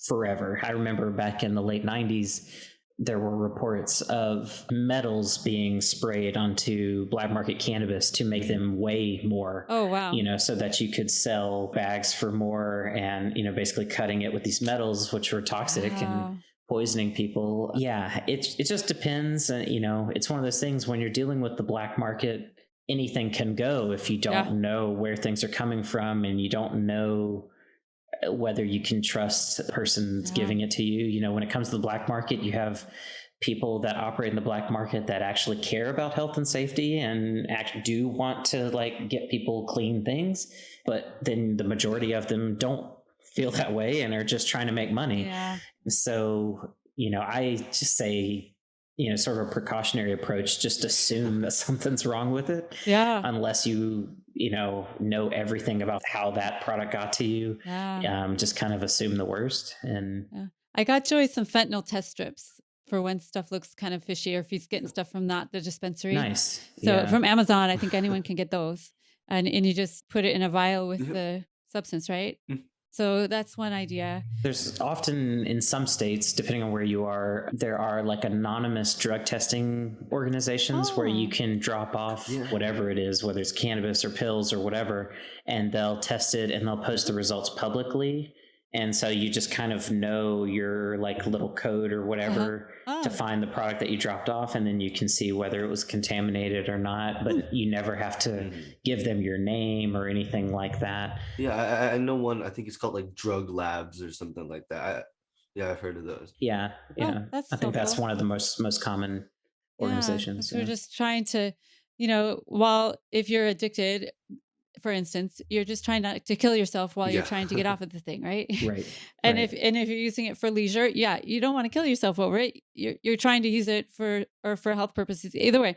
forever. I remember back in the late 90s, there were reports of metals being sprayed onto black market cannabis to make them weigh more. Oh, wow. So that you could sell bags for more, and, basically cutting it with these metals, which were toxic and poisoning people. Yeah, it just depends. It's one of those things when you're dealing with the black market, anything can go if you don't know where things are coming from, and you don't know whether you can trust the person giving it to you. When it comes to the black market, you have people that operate in the black market that actually care about health and safety and actually do want to get people clean things, but then the majority of them don't feel that way and are just trying to make money. Yeah. So, I just say, sort of a precautionary approach, just assume that something's wrong with it. Yeah. Unless you know everything about how that product got to you. Yeah. Just kind of assume the worst. And I got Joey some fentanyl test strips for when stuff looks kind of fishy, or if he's getting stuff from the dispensary. Nice. So from Amazon, I think anyone can get those. And you just put it in a vial with the substance, right? So that's one idea. There's often in some states, depending on where you are, there are anonymous drug testing organizations where you can drop off whatever it is, whether it's cannabis or pills or whatever, and they'll test it and they'll post the results publicly. And so you just kind of know your little code or whatever to find the product that you dropped off, and then you can see whether it was contaminated or not, but you never have to give them your name or anything like that. Yeah, I know one, I think it's called drug labs or something like that. I've heard of those. Yeah. I think that's one of the most common organizations. We're just trying to, if you're addicted, for instance, you're just trying not to kill yourself while you're trying to get off of the thing, right? Right. And if you're using it for leisure, you don't want to kill yourself over it. You're trying to use it for health purposes. Either way,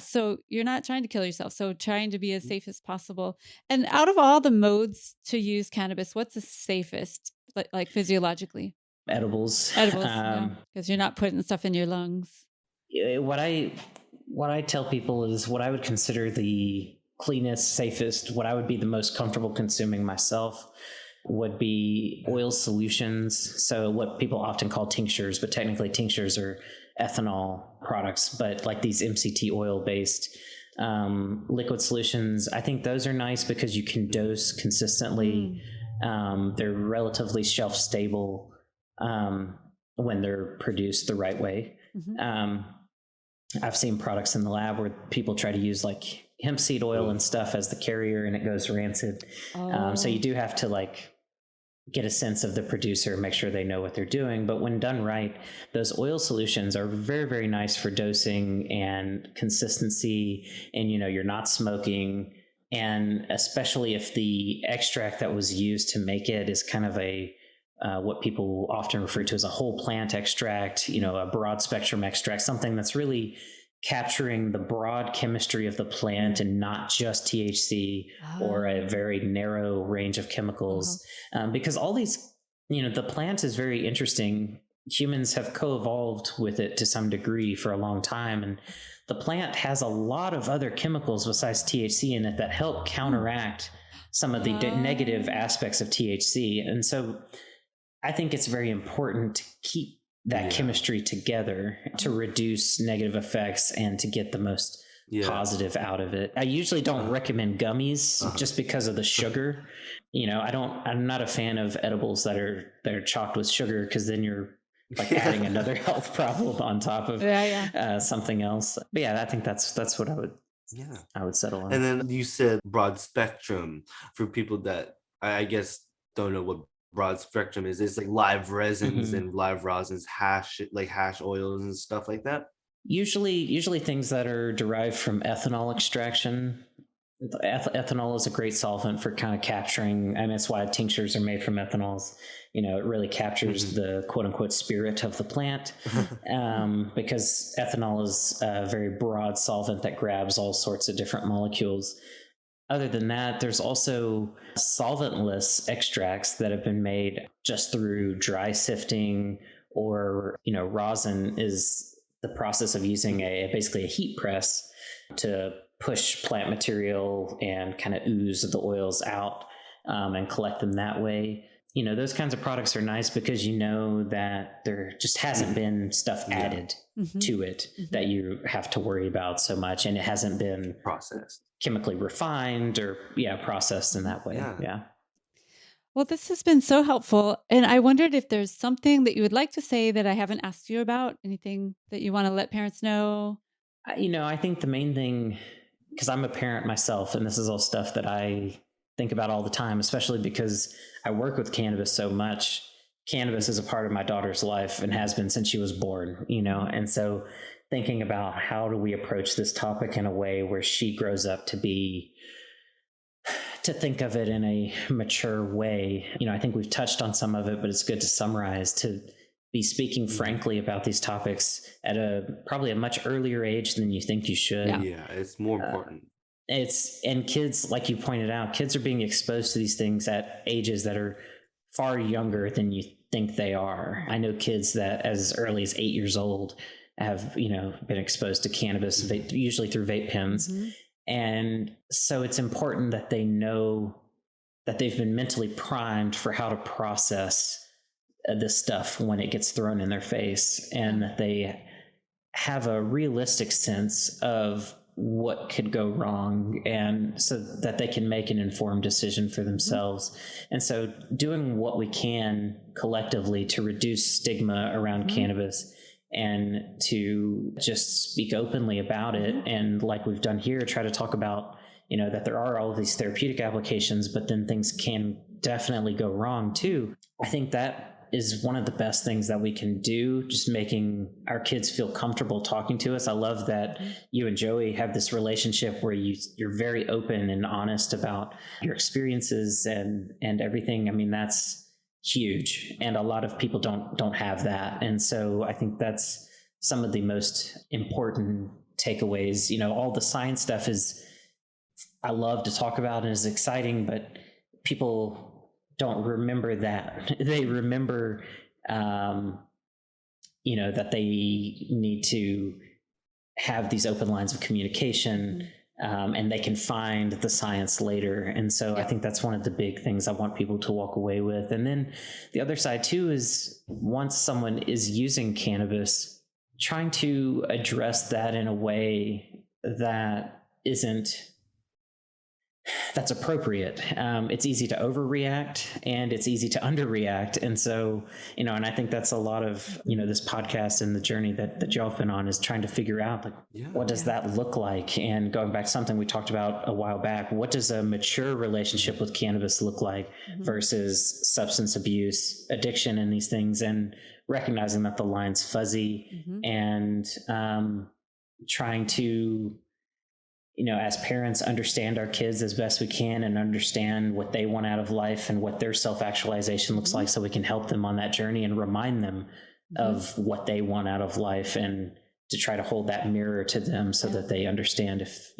so you're not trying to kill yourself. So trying to be as safe as possible. And out of all the modes to use cannabis, what's the safest, like physiologically? Edibles, because you're not putting stuff in your lungs. What I tell people is what I would consider the cleanest, safest, what I would be the most comfortable consuming myself would be oil solutions. So what people often call tinctures, but technically tinctures are ethanol products, but these MCT oil based liquid solutions, I think those are nice because you can dose consistently. They're relatively shelf stable when they're produced the right way. I've seen products in the lab where people try to use hemp seed oil and stuff as the carrier, and it goes rancid. So you do have to get a sense of the producer, make sure they know what they're doing. But when done right, those oil solutions are very, very nice for dosing and consistency. And, you're not smoking. And especially if the extract that was used to make it is kind of what people often refer to as a whole plant extract, a broad spectrum extract, something that's really capturing the broad chemistry of the plant and not just THC or a very narrow range of chemicals. Because all these, the plant is very interesting. Humans have co-evolved with it to some degree for a long time. And the plant has a lot of other chemicals besides THC in it that help counteract some of the negative aspects of THC. And so I think it's very important to keep that chemistry together to reduce negative effects and to get the most positive out of it. I usually don't recommend gummies just because of the sugar. I'm not a fan of edibles that are chocked with sugar, because then you're adding another health problem on top of something else. But I think that's what I would settle on. And then you said broad spectrum for people that I guess don't know what broad spectrum is. It's live resins and live rosins, hash oils and stuff like that. Usually things that are derived from ethanol extraction. Ethanol is a great solvent for kind of capturing, and that's why tinctures are made from ethanols. It really captures the quote unquote spirit of the plant, because ethanol is a very broad solvent that grabs all sorts of different molecules. Other than that, there's also solventless extracts that have been made just through dry sifting, or, rosin is the process of using basically a heat press to push plant material and kind of ooze the oils out and collect them that way. those kinds of products are nice because that there just hasn't been stuff added to it that you have to worry about so much, and it hasn't been processed, chemically refined or processed in that way. Yeah. Well, this has been so helpful. And I wondered if there's something that you would like to say that I haven't asked you about, anything that you want to let parents know? I think the main thing, because I'm a parent myself, and this is all stuff that I think about all the time, especially because I work with cannabis so much. Cannabis is a part of my daughter's life and has been since she was born, and so thinking about how do we approach this topic in a way where she grows up to think of it in a mature way. I think we've touched on some of it, but it's good to summarize, to be speaking frankly about these topics at probably a much earlier age than you think you should. Yeah, it's more important. And kids, like you pointed out, kids are being exposed to these things at ages that are far younger than you think they are. I know kids that as early as 8 years old have, been exposed to cannabis, usually through vape pens. And so it's important that they know that they've been mentally primed for how to process this stuff when it gets thrown in their face, and that they have a realistic sense of what could go wrong, and so that they can make an informed decision for themselves. And so doing what we can collectively to reduce stigma around cannabis and to just speak openly about it. And like we've done here, try to talk about, that there are all of these therapeutic applications, but then things can definitely go wrong too. I think that is one of the best things that we can do, just making our kids feel comfortable talking to us. I love that you and Joey have this relationship where you're very open and honest about your experiences and everything. I mean, that's huge, and a lot of people don't have that. And so I think that's some of the most important takeaways. All the science stuff I love to talk about and is exciting, but people don't remember that. They remember, that they need to have these open lines of communication, and they can find the science later. And so I think that's one of the big things I want people to walk away with. And then the other side too is, once someone is using cannabis, trying to address that in a way that's appropriate. It's easy to overreact and it's easy to underreact. And so, and I think that's a lot of, this podcast and the journey that y'all have been on, is trying to figure out what does that look like? And going back to something we talked about a while back, what does a mature relationship with cannabis look like versus substance abuse, addiction, and these things, and recognizing that the line's fuzzy, and trying to, as parents, understand our kids as best we can and understand what they want out of life and what their self-actualization looks like, so we can help them on that journey and remind them of what they want out of life, and to try to hold that mirror to them so that they understand if,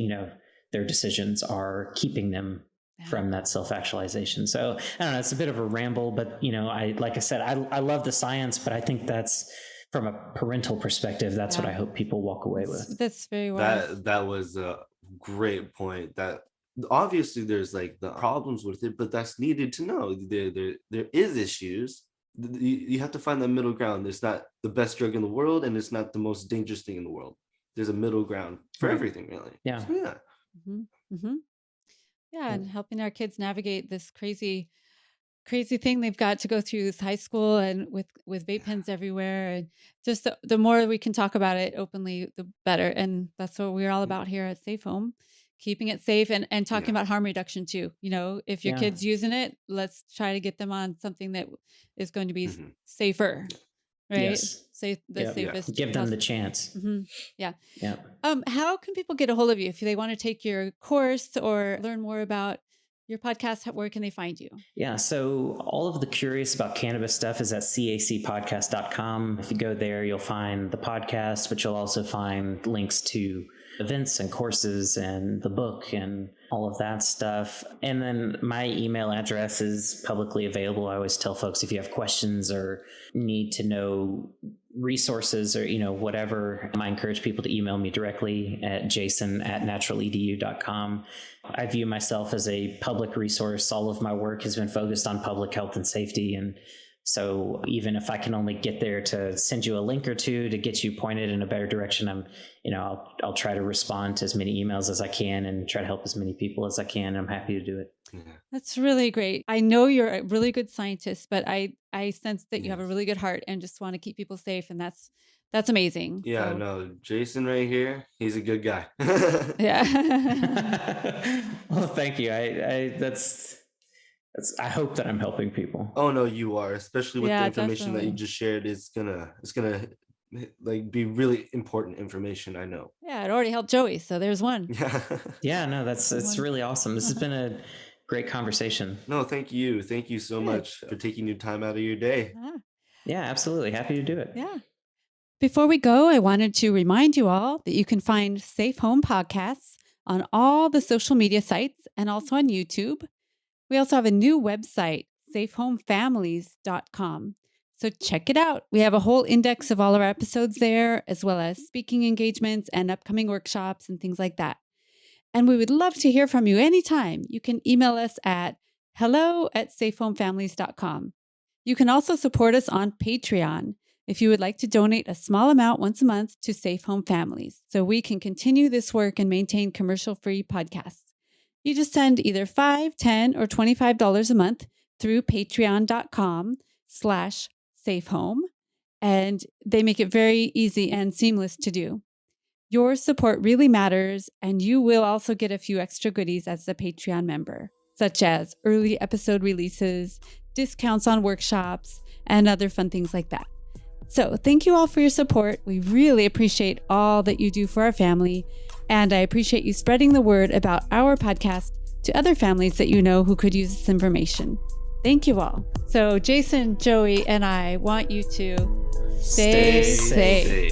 their decisions are keeping them from that self-actualization. So I don't know, it's a bit of a ramble, but, like I said, I love the science, but I think that's, from a parental perspective, that's what I hope people walk away with. That's very wise. That was a great point. That obviously there's the problems with it, but that's needed to know. There is issues. You have to find that middle ground. It's not the best drug in the world, and it's not the most dangerous thing in the world. There's a middle ground for everything, really. Yeah. So, and helping our kids navigate this crazy thing they've got to go through this high school, and with vape pens everywhere. And just the more we can talk about it openly, the better. And that's what we're all about here at Safe Home, keeping it safe and talking about harm reduction too. If your kid's using it, let's try to get them on something that is going to be safer, right? Yes. Safest. Give them the chance. Yeah. How can people get a hold of you if they want to take your course or learn more about your podcast? Where can they find you? Yeah, so all of the curious about cannabis stuff is at cacpodcast.com. If you go there, you'll find the podcast, but you'll also find links to events and courses and the book and all of that stuff. And then my email address is publicly available. I always tell folks, if you have questions or need to know resources or, whatever, I encourage people to email me directly at jason@naturaledu.com. I view myself as a public resource. All of my work has been focused on public health and safety. And so even if I can only get there to send you a link or two to get you pointed in a better direction, I'll try to respond to as many emails as I can and try to help as many people as I can. I'm happy to do it. Yeah. That's really great. I know you're a really good scientist, but I sense that you have a really good heart and just want to keep people safe. And that's amazing. Yeah, So, no, Jason right here, he's a good guy. yeah. Well, thank you. I hope that I'm helping people. Oh no, you are, especially with the information that you definitely. just shared. It's gonna like be really important information. I know. Yeah, it already helped Joey. So there's one. Yeah. Yeah, no, it's really awesome. This has been a great conversation. No, thank you. Thank you so much for taking your time out of your day. Ah, Yeah, absolutely. Happy to do it. yeah. Before we go, I wanted to remind you all that you can find Safe Home podcasts on all the social media sites and also on YouTube. We also have a new website, safehomefamilies.com. So check it out. We have a whole index of all our episodes there, as well as speaking engagements and upcoming workshops and things like that. And we would love to hear from you anytime. You can email us at hello@safehomefamilies.com. You can also support us on Patreon if you would like to donate a small amount once a month to Safe Home Families, so we can continue this work and maintain commercial-free podcasts. You just send either $5, $10, or $25 a month through patreon.com/safehome, and they make it very easy and seamless to do. Your support really matters, and you will also get a few extra goodies as a Patreon member, such as early episode releases, discounts on workshops, and other fun things like that. So thank you all for your support. We really appreciate all that you do for our family, and I appreciate you spreading the word about our podcast to other families that you know who could use this information. Thank you all. So Jason, Joey, and I want you to stay safe.